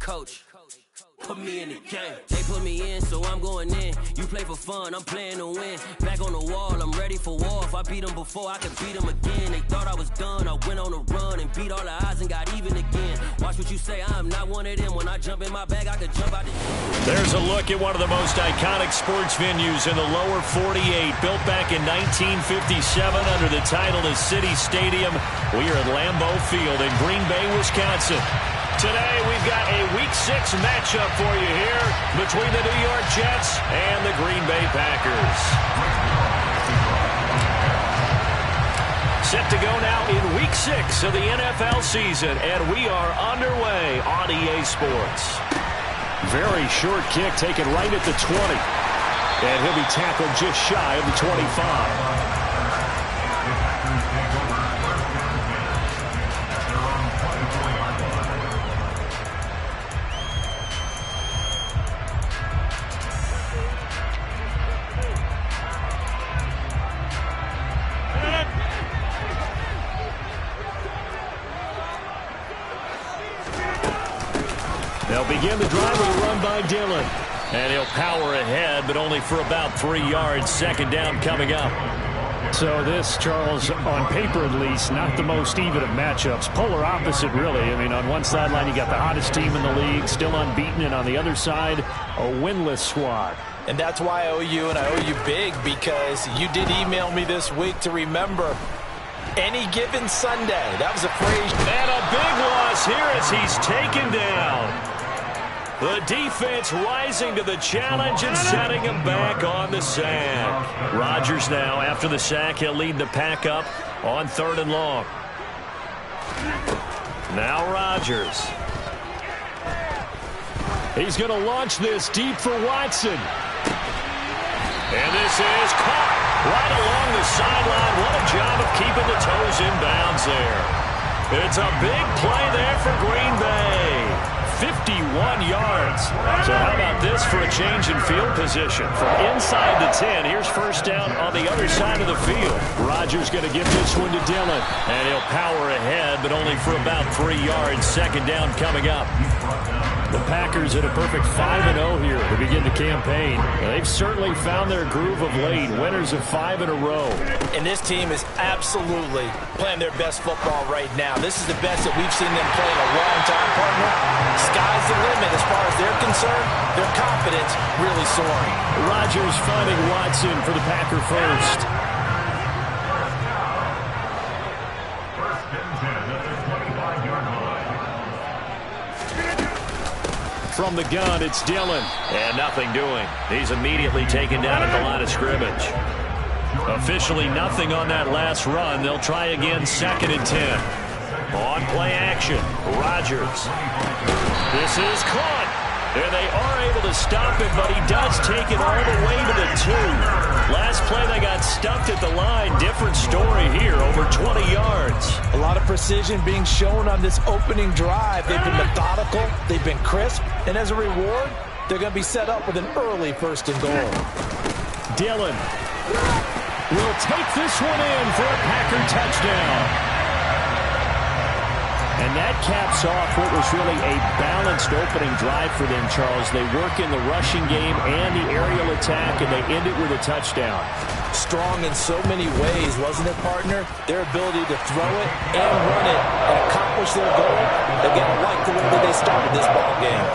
coach. Put me in the game. They put me in, so I'm going in. You play for fun, I'm playing to win. Back on the wall, I'm ready for war. If I beat them before, I can beat them again. They thought I was done, I went on a run and beat all the odds and got even again. Watch what you say, I'm not one of them. When I jump in my bag, I can jump out the... There's a look at one of the most iconic sports venues in the lower 48. Built back in 1957 under the title of City Stadium. We are at Lambeau Field in Green Bay, Wisconsin. Today, we've got a Week 6 matchup for you here between the New York Jets and the Green Bay Packers. Set to go now in Week 6 of the NFL season, and we are underway on EA Sports. Very short kick taken right at the 20. And he'll be tackled just shy of the 25. They'll begin the drive with a run by Dillon. And he'll power ahead, but only for about 3 yards. Second down coming up. So this, Charles, on paper at least, not the most even of matchups. Polar opposite, really. I mean, on one sideline, you got the hottest team in the league, still unbeaten, and on the other side, a winless squad. And that's why I owe you, and I owe you big, because you did email me this week to remember any given Sunday. That was a phrase. And a big loss here as he's taken down. The defense rising to the challenge and setting him back on the sack. Rodgers now, after the sack, he'll lead the pack up on 3rd and long. Now Rodgers. He's going to launch this deep for Watson. And this is caught right along the sideline. What a job of keeping the toes in bounds there. It's a big play there for Green Bay. 51 yards. So how about this for a change in field position? From inside the 10, here's first down on the other side of the field. Rodgers going to give this one to Dillon. And he'll power ahead, but only for about 3 yards. Second down coming up. The Packers at a perfect 5-0 here to begin the campaign. They've certainly found their groove of late. Winners of 5 in a row. And this team is absolutely playing their best football right now. This is the best that we've seen them play in a long time, partner. Sky's the limit as far as they're concerned. Their confidence really soaring. Rodgers finding Watson for the Packer first. From the gun, it's Dillon. And nothing doing. He's immediately taken down at the line of scrimmage. Officially nothing on that last run. They'll try again 2nd and 10. On play action, Rodgers. This is caught. And they are able to stop him, but he does take it all the way to the 2. Last play, they got stuffed at the line. Different story here, over 20 yards. A lot of precision being shown on this opening drive. They've been methodical, they've been crisp, and as a reward, they're going to be set up with an early 1st and goal. Dillon will take this one in for a Packer touchdown. And that caps off what was really a balanced opening drive for them, Charles. They work in the rushing game and the aerial attack, and they end it with a touchdown. Strong in so many ways, wasn't it, partner? Their ability to throw it and run it and accomplish their goal. Again, I like the way that they started this ball game.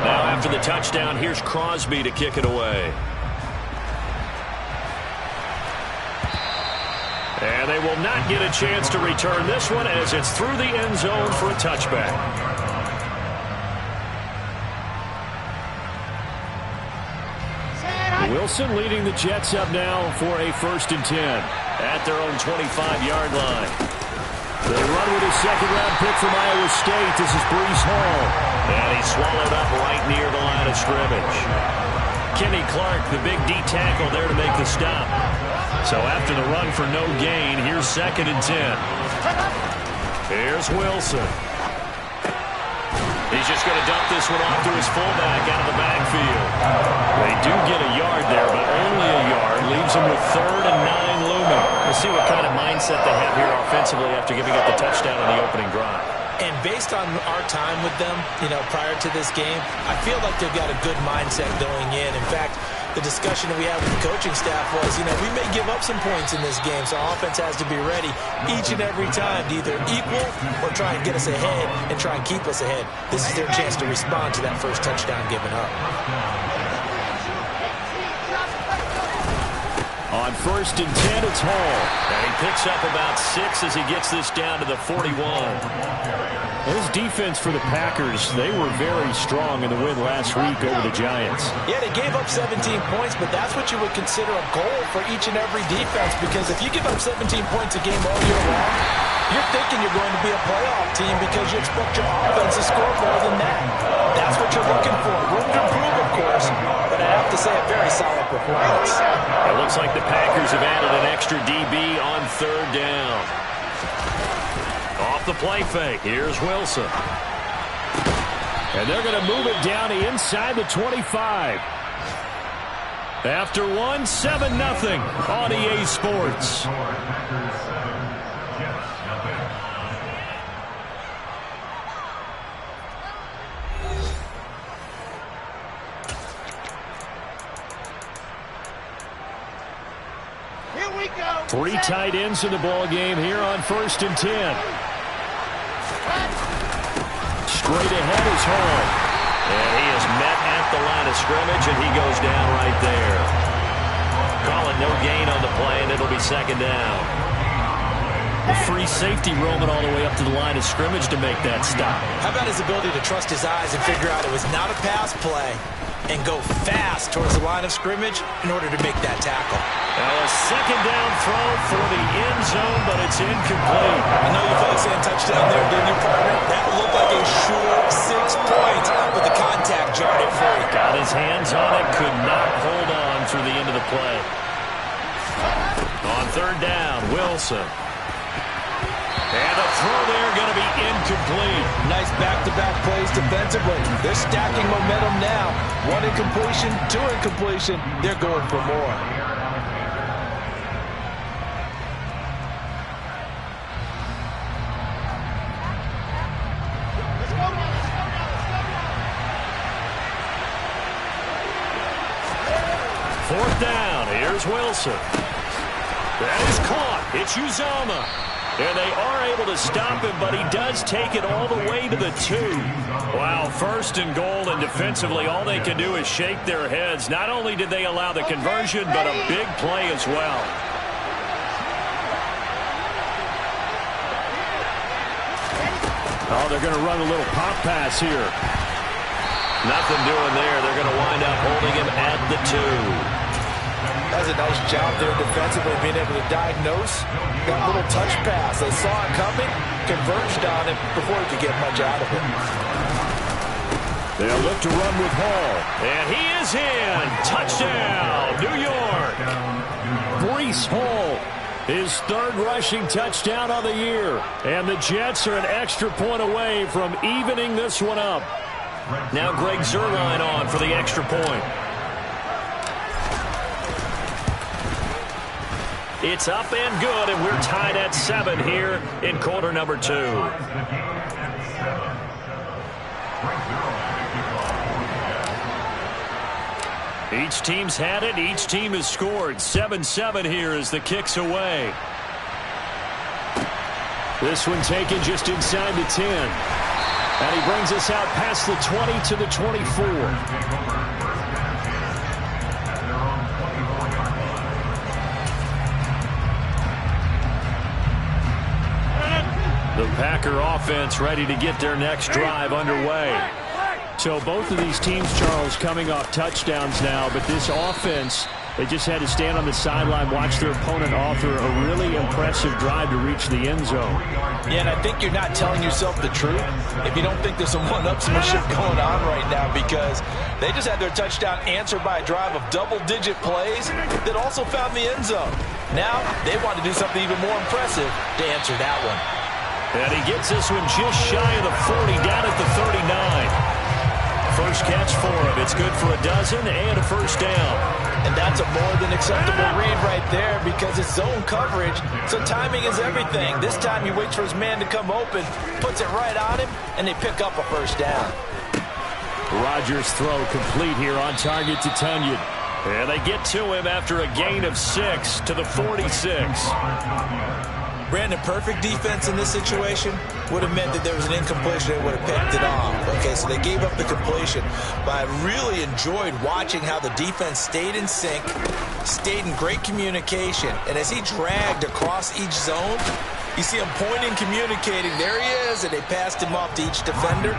Now, after the touchdown, here's Crosby to kick it away. And they will not get a chance to return this one as it's through the end zone for a touchback. Wilson leading the Jets up now for a 1st and 10 at their own 25-yard line. They run with a second-round pick from Iowa State. This is Breece Hall. And he's swallowed up right near the line of scrimmage. Kenny Clark, the big D tackle there to make the stop. So after the run for no gain, here's 2nd and 10. Here's Wilson. He's just going to dump this one off to his fullback out of the backfield. They do get a yard there, but only a yard. Leaves him with 3rd and 9 looming. coming. We'll see what kind of mindset they have here offensively after giving up the touchdown on the opening drive. And based on our time with them, prior to this game, I feel like they've got a good mindset going in. In fact, the discussion that we had with the coaching staff was, we may give up some points in this game, so our offense has to be ready each and every time to either equal or try and get us ahead and try and keep us ahead. This is their chance to respond to that first touchdown given up. On 1st and 10, it's Hall. And he picks up about 6 as he gets this down to the 41. His defense for the Packers, they were very strong in the win last week over the Giants. Yeah, they gave up 17 points, but that's what you would consider a goal for each and every defense, because if you give up 17 points a game all year long, you're thinking you're going to be a playoff team because you expect your offense to score more than that. That's what you're looking for. Room to improve, of course, but I have to say a very solid performance. It looks like the Packers have added an extra DB on 3rd down. Off the play fake, here's Wilson. And they're going to move it down inside the 25. After 7-0 on EA Sports. Here we go. 3 tight ends in the ball game here on 1st and 10. Straight ahead is Hall. And he is met at the line of scrimmage, and he goes down right there. Calling no gain on the play, and it'll be 2nd down. The free safety roaming all the way up to the line of scrimmage to make that stop. How about his ability to trust his eyes and figure out it was not a pass play and go fast towards the line of scrimmage in order to make that tackle. Now a 2nd down throw for the end zone, but it's incomplete. I know you folks saying touchdown there, didn't you, partner? That looked like a sure 6 points, but the contact jarred it free. Got his hands on it, could not hold on through the end of the play. On 3rd down, Wilson. And a throw there going to be incomplete. Nice back-to-back plays defensively. They're stacking momentum now. 1 incompletion, 2 incompletion. They're going for more. Fourth down, here's Wilson. That is caught. It's Uzomah. And they are able to stop him, but he does take it all the way to the 2. Wow, 1st and goal, and defensively all they can do is shake their heads. Not only did they allow the conversion, but a big play as well. Oh, they're going to run a little pop pass here. Nothing doing there. They're going to wind up holding him at the 2. That's a nice job there defensively, being able to diagnose that little touch pass. They saw it coming, converged on it before he could get much out of it. They'll look to run with Hall. And he is in. Touchdown, New York. Breece Hall, his 3rd rushing touchdown of the year. And the Jets are an extra point away from evening this one up. Now Greg Zuerlein on for the extra point. It's up and good, and we're tied at 7 here in quarter number 2. Each team's had it. Each team has scored. 7-7 here as the kick's away. This one taken just inside the 10. And he brings us out past the 20 to the 24. The Packer offense ready to get their next drive underway. So both of these teams, Charles, coming off touchdowns now, but this offense, they just had to stand on the sideline, watch their opponent author a really impressive drive to reach the end zone. Yeah, and I think you're not telling yourself the truth if you don't think there's some one-upsmanship going on right now, because they just had their touchdown answered by a drive of double-digit plays that also found the end zone. Now they want to do something even more impressive to answer that one. And he gets this one just shy of the 40, down at the 39. first catch for him. It's good for a dozen and a first down. And that's a more than acceptable read right there because it's zone coverage, so timing is everything. This time he waits for his man to come open, puts it right on him, and they pick up a first down. Rodgers' throw complete here on target to Tunyon. And they get to him after a gain of 6 to the 46. Brandon, perfect defense in this situation would have meant that there was an incompletion. They would have picked it off. Okay, so they gave up the completion. But I really enjoyed watching how the defense stayed in sync, stayed in great communication. And as he dragged across each zone, you see him pointing, communicating. There he is, and they passed him off to each defender.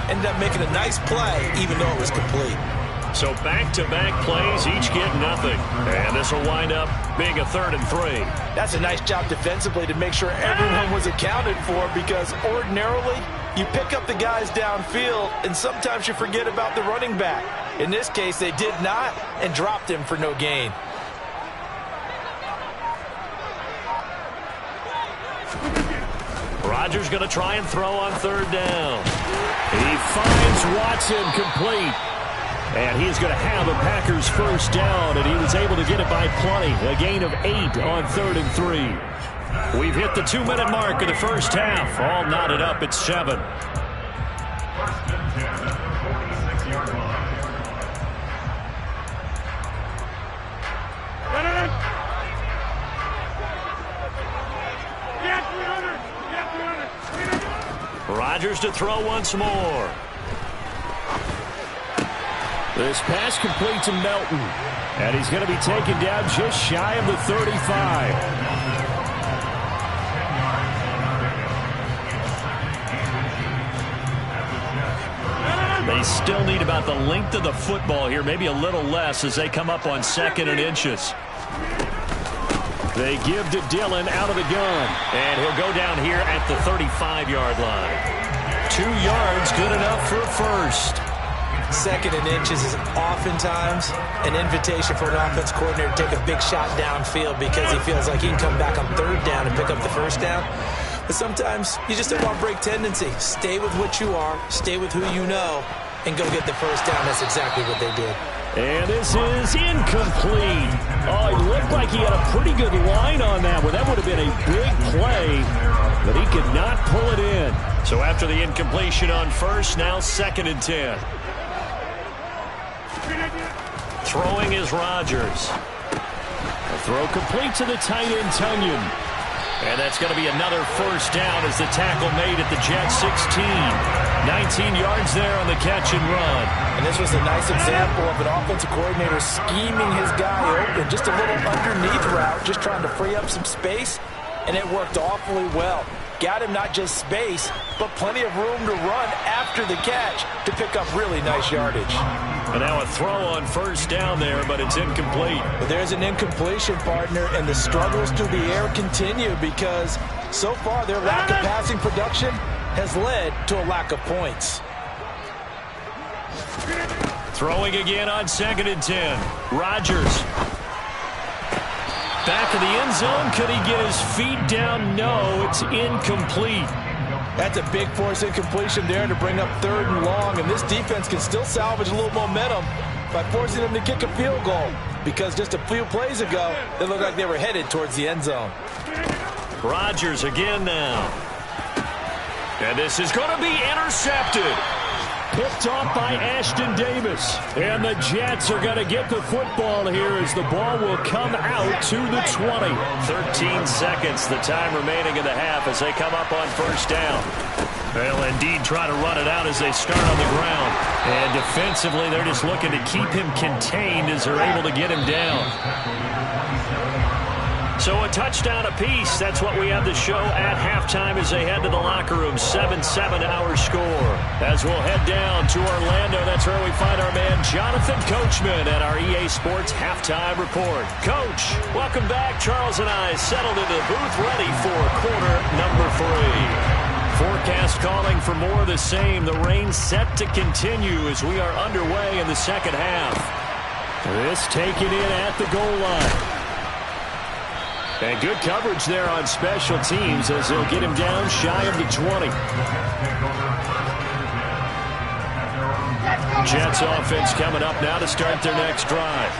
Ended up making a nice play, even though it was complete. So back-to-back plays, each get nothing. And this will wind up being a 3rd and 3. That's a nice job defensively to make sure everyone was accounted for, because ordinarily you pick up the guys downfield and sometimes you forget about the running back. In this case, they did not and dropped him for no gain. Rodgers going to try and throw on 3rd down. He finds Watson complete. And he's going to have a Packers first down, and he was able to get it by plenty. A gain of 8 on 3rd and 3. We've hit the 2-minute mark of the first half. All knotted up at 7. Rodgers to throw once more. This pass complete to Melton. And he's going to be taken down just shy of the 35. They still need about the length of the football here, maybe a little less as they come up on 2nd and inches. They give to Dillon out of the gun. And he'll go down here at the 35-yard line. 2 yards, good enough for a first. 2nd and inches is oftentimes an invitation for an offense coordinator to take a big shot downfield because he feels like he can come back on 3rd down and pick up the first down. But sometimes you just don't want break tendency. Stay with what you are, stay with who you know, and go get the first down. That's exactly what they did. And this is incomplete. Oh, it looked like he had a pretty good line on that one. That would have been a big play, but he could not pull it in. So after the incompletion on first, now 2nd and 10. Throwing is Rodgers. A throw complete to the tight end, Tunyon. And that's going to be another first down as the tackle made at the Jet 16. 19 yards there on the catch and run. And this was a nice example of an offensive coordinator scheming his guy open. Just a little underneath route, just trying to free up some space. And it worked awfully well. Got him not just space, but plenty of room to run after the catch to pick up really nice yardage. And now a throw on first down there, but it's incomplete. But there's an incompletion, partner, and the struggles through the air continue because so far their lack of passing production has led to a lack of points. Throwing again on 2nd and 10. Rodgers. Back of the end zone. Could he get his feet down? No, it's incomplete. That's a big force incompletion there to bring up 3rd and long, and this defense can still salvage a little momentum by forcing them to kick a field goal because just a few plays ago, they looked like they were headed towards the end zone. Rodgers again now. And this is going to be intercepted. Picked off by Ashton Davis. And the Jets are going to get the football here as the ball will come out to the 20. 13 seconds, the time remaining in the half as they come up on first down. They'll indeed try to run it out as they start on the ground. And defensively, they're just looking to keep him contained as they're able to get him down. So a touchdown apiece. That's what we have to show at halftime as they head to the locker room. 7-7 our score. As we'll head down to Orlando, that's where we find our man Jonathan Coachman at our EA Sports Halftime Report. Coach, welcome back. Charles and I settled into the booth ready for quarter number 3. Forecast calling for more of the same. The rain set to continue as we are underway in the second half. This taken in at the goal line. And good coverage there on special teams as they'll get him down shy of the 20. Jets offense coming up now to start their next drive.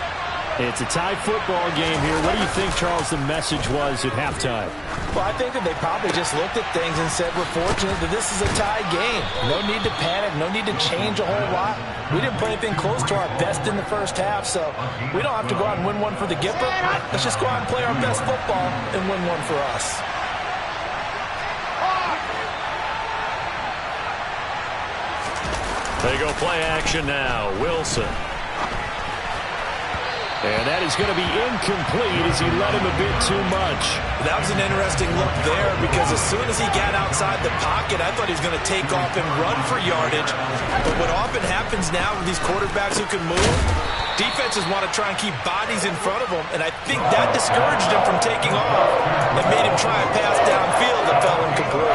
It's a tie football game here. What do you think, Charles, the message was at halftime? Well, I think that they probably just looked at things and said, we're fortunate that this is a tie game. No need to panic, no need to change a whole lot. We didn't play anything close to our best in the first half, so we don't have to go out and win one for the Gipper. Let's just go out and play our best football and win one for us. They go play action now. Wilson. And that is going to be incomplete as he led him a bit too much. That was an interesting look there because as soon as he got outside the pocket, I thought he was going to take off and run for yardage. But what often happens now with these quarterbacks who can move, defenses want to try and keep bodies in front of them, and I think that discouraged him from taking off and made him try and pass downfield that fell incomplete.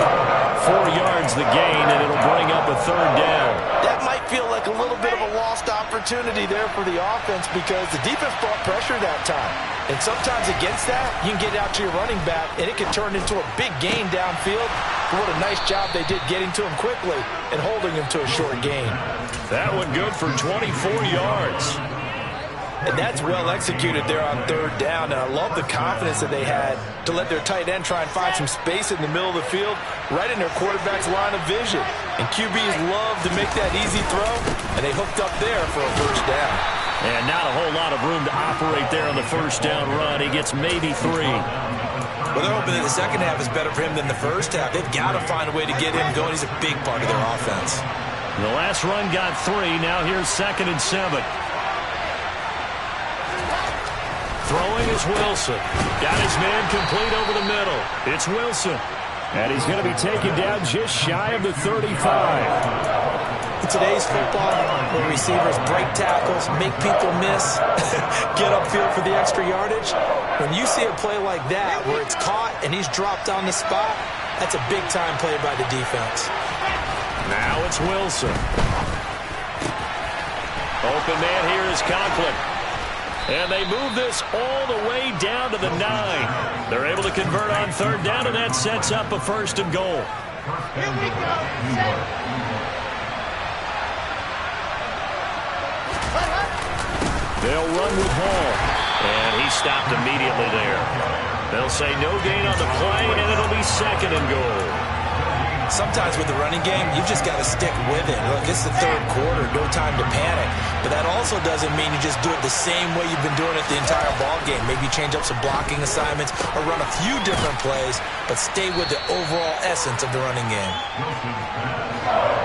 4 yards the gain, and it'll bring up a third down. That might feel like a little bit of a lost opportunity there for the offense because the defense brought pressure that time. And sometimes against that, you can get out to your running back, and it can turn into a big gain downfield. What a nice job they did getting to him quickly and holding him to a short gain. That one good for 24 yards. And that's well executed there on third down. And I love the confidence that they had to let their tight end try and find some space in the middle of the field, right in their quarterback's line of vision. And QBs love to make that easy throw, and they hooked up there for a first down. And not a whole lot of room to operate there on the first down run. He gets maybe 3. Well, they're hoping that the second half is better for him than the first half. They've got to find a way to get him going. He's a big part of their offense. The last run got 3. Now here's 2nd and 7. Throwing is Wilson. Got his man complete over the middle. It's Wilson. And he's going to be taken down just shy of the 35. In today's football, where receivers break tackles, make people miss, get upfield for the extra yardage, when you see a play like that where it's caught and he's dropped on the spot, that's a big-time play by the defense. Now it's Wilson. Open man here is Conklin. And they move this all the way down to the 9. They're able to convert on third down, and that sets up a 1st and goal. Here we go. They'll run with Hall. And he stopped immediately there. They'll say no gain on the play, and it'll be 2nd and goal. Sometimes with the running game, you've just got to stick with it. Look, it's the third quarter, no time to panic. But that also doesn't mean you just do it the same way you've been doing it the entire ball game. Maybe change up some blocking assignments or run a few different plays, but stay with the overall essence of the running game.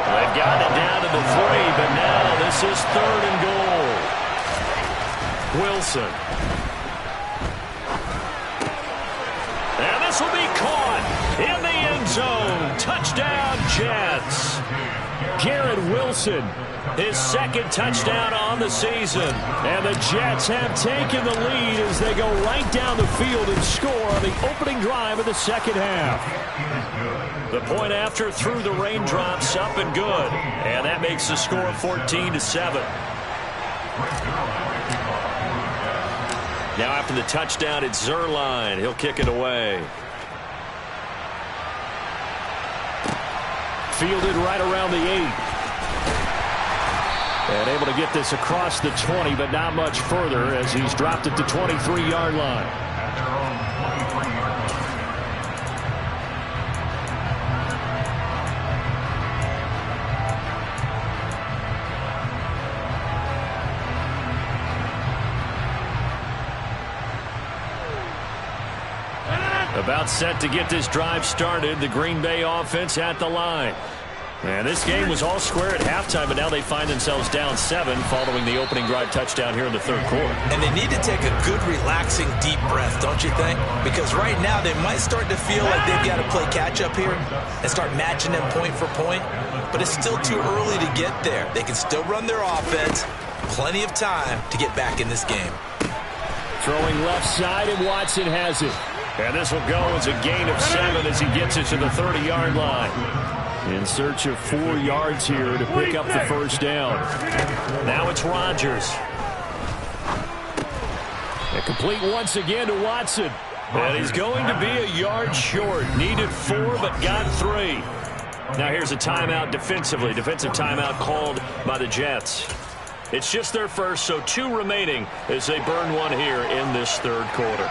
They've got it down to the 3, but now this is 3rd and goal. Wilson. And this will be caught in the end zone. Touchdown, Jets. Garrett Wilson, his 2nd touchdown on the season. And the Jets have taken the lead as they go right down the field and score on the opening drive of the second half. The point after through the raindrops, up and good. And that makes the score 14-7. Now after the touchdown, it's Zerline. He'll kick it away. Fielded right around the 8. And able to get this across the 20, but not much further as he's dropped at the 23-yard line. About set to get this drive started. The Green Bay offense at the line. And this game was all square at halftime, but now they find themselves down 7 following the opening drive touchdown here in the third quarter. And they need to take a good, relaxing, deep breath, don't you think? Because right now they might start to feel like they've got to play catch-up here and start matching them point for point. But it's still too early to get there. They can still run their offense. Plenty of time to get back in this game. Throwing left side, and Watson has it. And this will go as a gain of 7 as he gets it to the 30-yard line. In search of 4 yards here to pick up the first down. Now it's Rodgers. A complete once again to Watson. And he's going to be a yard short. Needed 4, but got 3. Now here's a timeout defensively. Defensive timeout called by the Jets. It's just their first, so 2 remaining as they burn one here in this third quarter.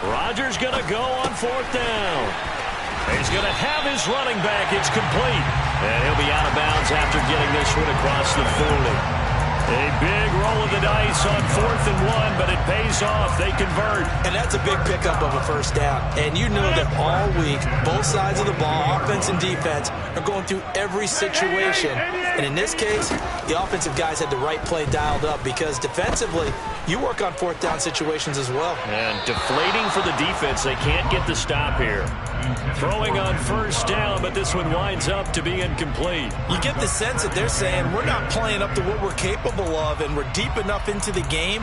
Rodgers going to go on 4th down. He's going to have his running back. It's complete. And he'll be out of bounds after getting this one across the 40. A big roll of the dice on 4th and 1, but it pays off. They convert. And that's a big pickup of a first down. And you know that all week, both sides of the ball, offense and defense, are going through every situation. And in this case, the offensive guys had the right play dialed up because defensively, you work on 4th down situations as well. And deflating for the defense. They can't get the stop here. Throwing on 1st down, but this one winds up to be incomplete. You get the sense that they're saying we're not playing up to what we're capable of, and we're deep enough into the game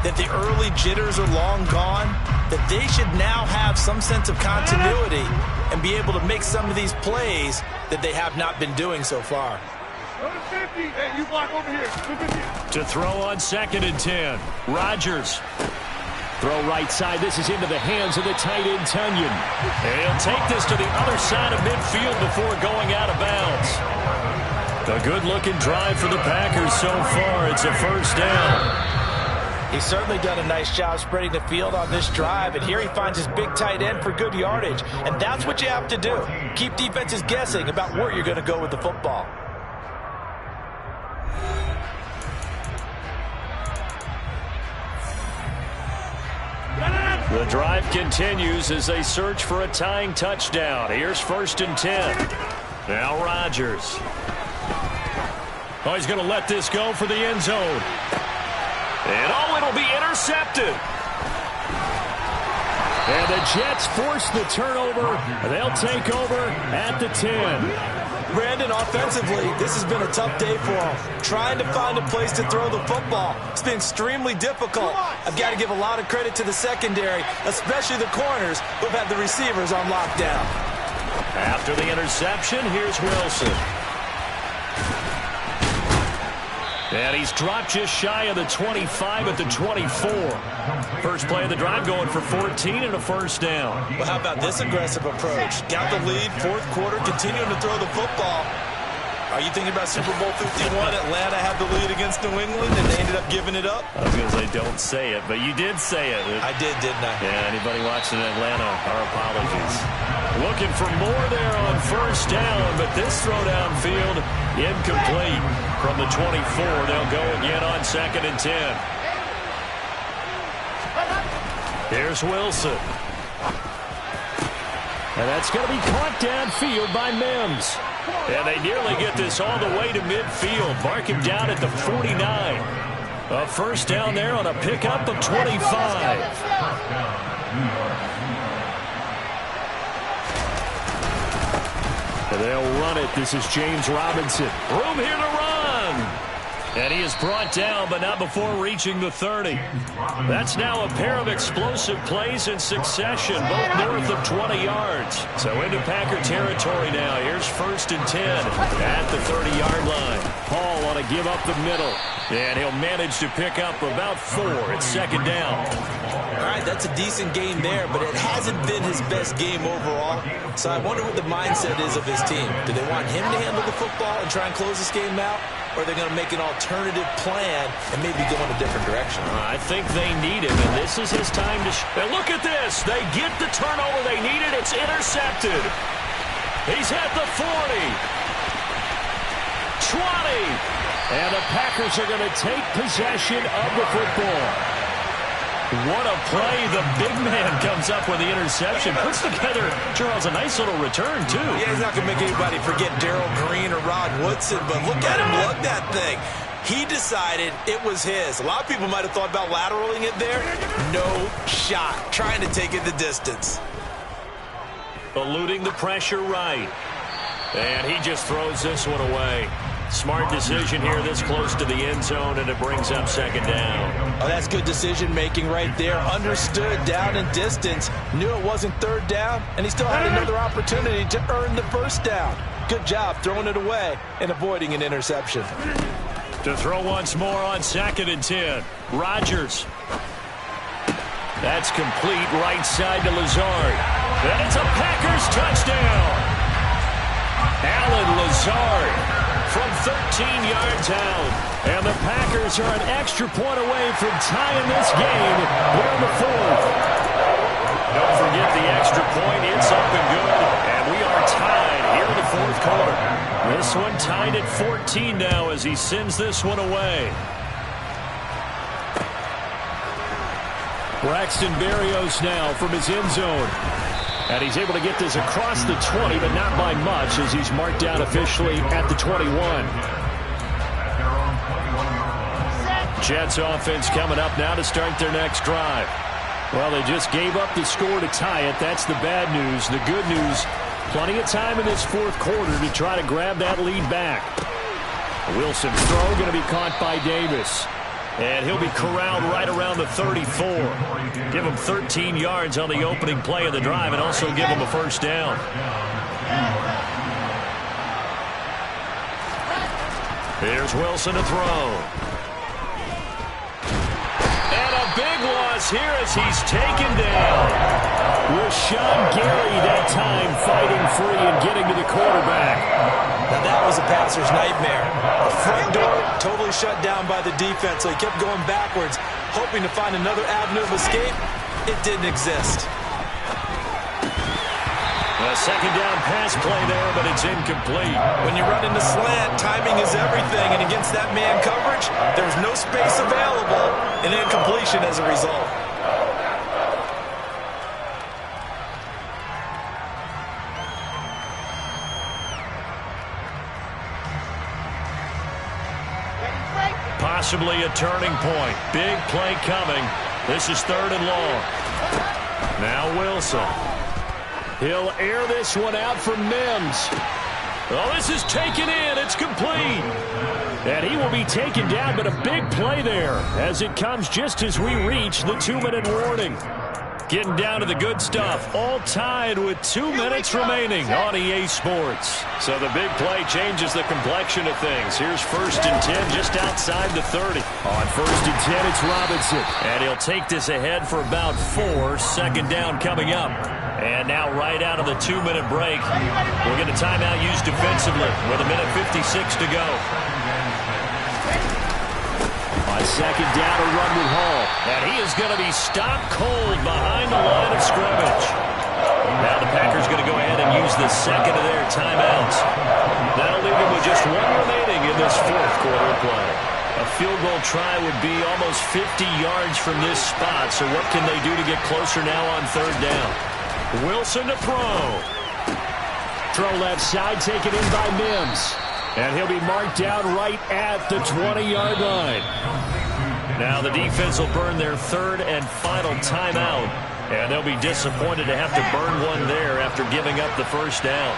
that the early jitters are long gone, that they should now have some sense of continuity and be able to make some of these plays that they have not been doing so far. Hey, you block over here. To throw on 2nd and 10. Rodgers. Throw right side. This is into the hands of the tight end, Tunyon. And he'll take this to the other side of midfield before going out of bounds. A good-looking drive for the Packers so far. It's a 1st down. He's certainly done a nice job spreading the field on this drive, and here he finds his big tight end for good yardage. And that's what you have to do. Keep defenses guessing about where you're going to go with the football. The drive continues as they search for a tying touchdown. Here's 1st and 10. Now Rodgers. Oh, he's going to let this go for the end zone. And it'll be intercepted. And the Jets force the turnover. They'll take over at the 10. Brandon, offensively, this has been a tough day for him. Trying to find a place to throw the football. It's been extremely difficult. I've got to give a lot of credit to the secondary, especially the corners who've had the receivers on lockdown. After the interception, here's Wilson. And he's dropped just shy of the 25 at the 24. First play of the drive going for 14 and a 1st down. Well, how about this aggressive approach? Got the lead, 4th quarter, continuing to throw the football. Are you thinking about Super Bowl 51? Atlanta had the lead against New England, and they ended up giving it up? I was going to say don't say it, but you did say it. I did, didn't I? Yeah, anybody watching Atlanta, our apologies. Looking for more there on 1st down, but this throw downfield incomplete. From the 24, they'll go again on 2nd and 10. Here's Wilson. And that's going to be caught downfield by Mims. And they nearly get this all the way to midfield. Mark him down at the 49. A 1st down there on a pickup of 25. And they'll run it. This is James Robinson. Room here to run. And he is brought down, but not before reaching the 30. That's now a pair of explosive plays in succession, both north of 20 yards. So into Packer territory now. Here's 1st and 10 at the 30-yard line. Paul want to give up the middle. And he'll manage to pick up about 4. It's 2nd down. All right, that's a decent game there, but it hasn't been his best game overall. So I wonder what the mindset is of his team. Do they want him to handle the football and try and close this game out? Or are they going to make an alternative plan and maybe go in a different direction? I think they need him, and this is his time to and look at this. They get the turnover they needed. It's intercepted. He's at the 40. 20. And the Packers are going to take possession of the football. What a play. The big man comes up with the interception. Puts together, Charles, a nice little return, too. Yeah, he's not going to make anybody forget Darrell Green or Rod Woodson, but look at him lug that thing. He decided it was his. A lot of people might have thought about lateraling it there. No shot. Trying to take it the distance. Eluding the pressure right. And he just throws this one away. Smart decision here this close to the end zone, and it brings up 2nd down. Oh, that's good decision-making right there. Understood down and distance. Knew it wasn't 3rd down, and he still had another opportunity to earn the 1st down. Good job throwing it away and avoiding an interception. To throw once more on 2nd and 10. Rodgers. That's complete right side to Lazard. And it's a Packers touchdown. Alan Lazard from 13 yards out. And the Packers are an extra point away from tying this game here in the fourth. Don't forget the extra point. It's up and good. And we are tied here in the fourth quarter. This one tied at 14 now as he sends this one away. Braxton Berrios now from his end zone. And he's able to get this across the 20, but not by much as he's marked down officially at the 21. Jets offense coming up now to start their next drive. Well, they just gave up the score to tie it. That's the bad news. The good news, plenty of time in this fourth quarter to try to grab that lead back. Wilson's throw going to be caught by Davis. And he'll be corralled right around the 34. Give him 13 yards on the opening play of the drive and also give him a first down. Here's Wilson to throw. And a big loss here as he's taken down. Rashawn Gary that time fighting free and getting to the quarterback. Now that was a passer's nightmare. A front door totally shut down by the defense, so he kept going backwards, hoping to find another avenue of escape. It didn't exist. A second down pass play there, but it's incomplete. When you run into slant, timing is everything, and against that man coverage, there was no space available, and incompletion as a result. Possibly a turning point. Big play coming. This is 3rd and long. Now Wilson. He'll air this one out for Mims. Oh, this is taken in. It's complete. And he will be taken down, but a big play there as it comes just as we reach the 2-minute warning. Getting down to the good stuff. All tied with 2 minutes remaining on EA Sports. So the big play changes the complexion of things. Here's 1st and 10 just outside the 30. On 1st and 10, it's Robinson. And he'll take this ahead for about 4. Second down coming up. And now right out of the 2-minute break, we'll get a timeout used defensively with 1:56 to go. On second down, a run with Hall. And he is going to be stopped cold behind the line of scrimmage. Now the Packers going to go ahead and use the second of their timeouts. That'll leave them with just 1 remaining in this fourth quarter of play. A field goal try would be almost 50 yards from this spot. So what can they do to get closer now on 3rd down? Wilson to throw. Throw left side, taken in by Mims. And he'll be marked down right at the 20-yard line. Now the defense will burn their 3rd and final timeout. And they'll be disappointed to have to burn one there after giving up the first down.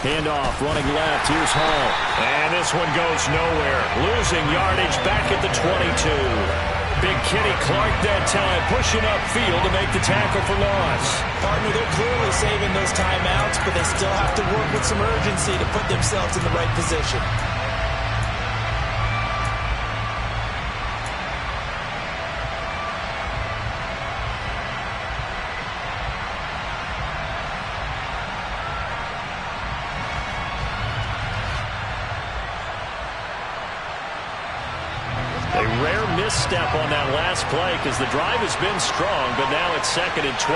Handoff, running left. Here's Hall. And this one goes nowhere. Losing yardage back at the 22. Big Kenny Clark that time pushing upfield to make the tackle for loss. Partner, they're clearly saving those timeouts, but they still have to work with some urgency to put themselves in the right position. Misstep on that last play because the drive has been strong, but now it's 2nd and 12.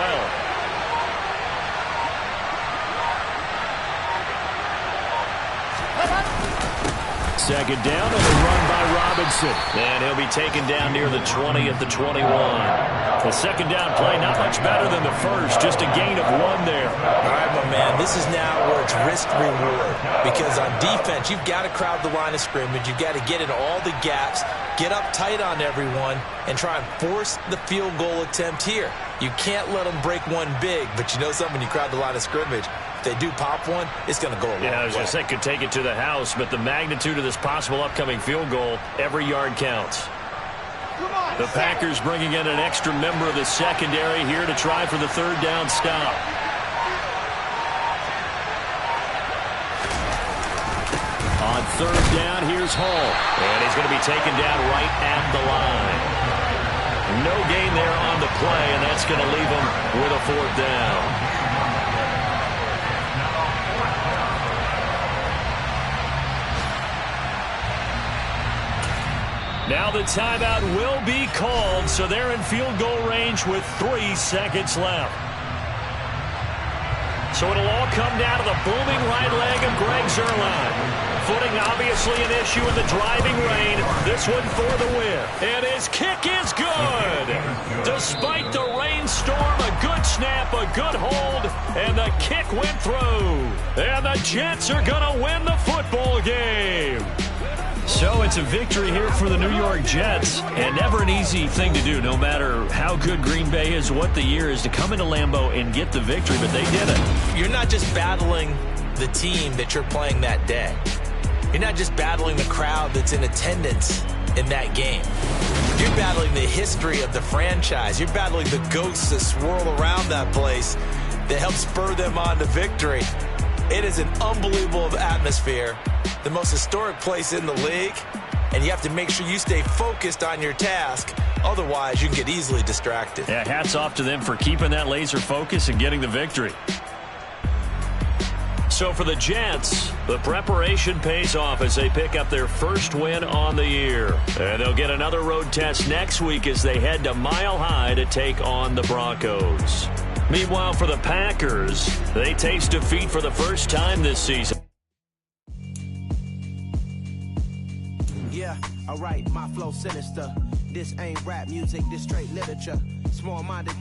Second down and a run by Robinson. And he'll be taken down near the 20 at the 21. The second down play, not much better than the first, just a gain of 1 there. All right, my man, this is now where it's risk-reward. Because on defense, you've got to crowd the line of scrimmage. You've got to get in all the gaps, get up tight on everyone, and try and force the field goal attempt here. You can't let them break one big, but you know something, when you crowd the line of scrimmage, if they do pop one, it's going to go a long way. Yeah, I was going to say could take it to the house, but the magnitude of this possible upcoming field goal, every yard counts. The Packers bringing in an extra member of the secondary here to try for the 3rd down stop. On third down. Here's Hall. And he's going to be taken down right at the line. No gain there on the play, and that's going to leave him with a fourth down. Now the timeout will be called, so they're in field goal range with 3 seconds left. So it'll all come down to the booming right leg of Greg Zuerlein. Footing obviously an issue in the driving rain. This one for the win. And his kick is good. Despite the rainstorm, a good snap, a good hold, and the kick went through. And the Jets are going to win the football game. So it's a victory here for the New York Jets, and never an easy thing to do, no matter how good Green Bay is, what the year is, to come into Lambeau and get the victory, but they did it. You're not just battling the team that you're playing that day. You're not just battling the crowd that's in attendance in that game. You're battling the history of the franchise. You're battling the ghosts that swirl around that place that help spur them on to victory. It is an unbelievable atmosphere, the most historic place in the league, and you have to make sure you stay focused on your task. Otherwise, you can get easily distracted. Yeah, hats off to them for keeping that laser focus and getting the victory. So for the Jets, the preparation pays off as they pick up their first win on the year. And they'll get another road test next week as they head to Mile High to take on the Broncos. Meanwhile, for the Packers, they taste defeat for the first time this season. Yeah, alright, my flow sinister. This ain't rap music, this straight literature. Small-minded.